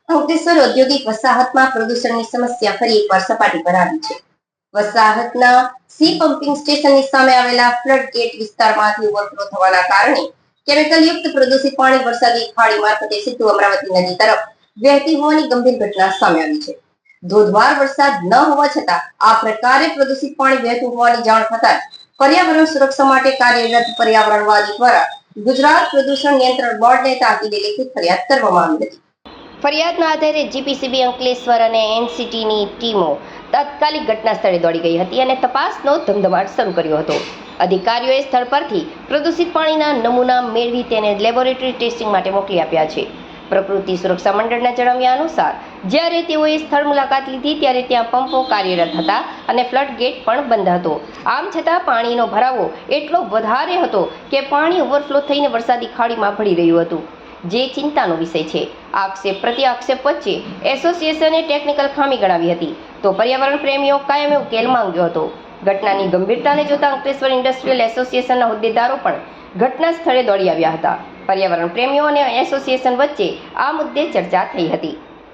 અંકલેશ્વર ઔદ્યોગિક વસાહતમાં પ્રદૂષણની સમસ્યા ફરી એકવાર સપાટી પર આવી છે. વસાહતના સી પમ્પિંગ સ્ટેશનની સામે આવેલા ફ્લડ ગેટ વિસ્તારમાંથી ઓવરફ્લો થવાના કારણે કેમિકલયુક્ત પ્રદૂષિત પાણી વરસાદી ખાડી મારફતે સીધું અમરાવતી નદી તરફ વહેતી હોવાની ગંભીર ઘટના સામે આવી છે. ધોધમાર વરસાદ ન હોવા છતાં આ પ્રકારે પ્રદૂષિત પાણી વહેતું હોવાની જાણ થતાં પર્યાવરણ સુરક્ષા માટે કાર્યરત પર્યાવરણવાદી દ્વારા ગુજરાત પ્રદૂષણ નિયંત્રણ બોર્ડને તાકીદે લેખિત ફરિયાદ કરવામાં આવી હતી. ફરિયાદના આધારે જીપીસીબી અંકલેશ્વર અને એનસીટીની ટીમો તાત્કાલિક ઘટના સ્થળે દોડી ગઈ હતી અને તપાસનો ધમધમાટ શરૂ કર્યો હતો. અધિકારીઓએ સ્થળ પરથી પ્રદૂષિત પાણીના નમૂના મેળવી તેને લેબોરેટરી ટેસ્ટિંગ માટે મોકલી આપ્યા છે. પ્રકૃતિ સુરક્ષા મંડળના જણાવ્યા અનુસાર જ્યારે તેઓએ સ્થળ મુલાકાત લીધી ત્યારે ત્યાં પંપો કાર્યરત હતા અને ફ્લડ ગેટ પણ બંધ હતો. આમ છતાં પાણીનો ભરાવો એટલો વધારે હતો કે પાણી ઓવરફ્લો થઈને વરસાદી ખાડીમાં ભળી રહ્યું હતું, જે ચિંતાનો વિષય છે. આક્ષેપ પ્રતિ આક્ષેપ વચ્ચે એસોસિએશને ટેકનિકલ ખામી ગણાવી હતી તો પર્યાવરણ પ્રેમીઓ કાયમી ઉકેલ માંગ્યો હતો. ઘટનાની ગંભીરતાને જોતા અંકલેશ્વર ઇન્ડસ્ટ્રીયલ એસોસિએશનના હોદ્દેદારો પણ ઘટના સ્થળે દોડી આવ્યા હતા. પર્યાવરણ પ્રેમીઓ અને એસોસિએશન વચ્ચે આ મુદ્દે ચર્ચા થઈ હતી.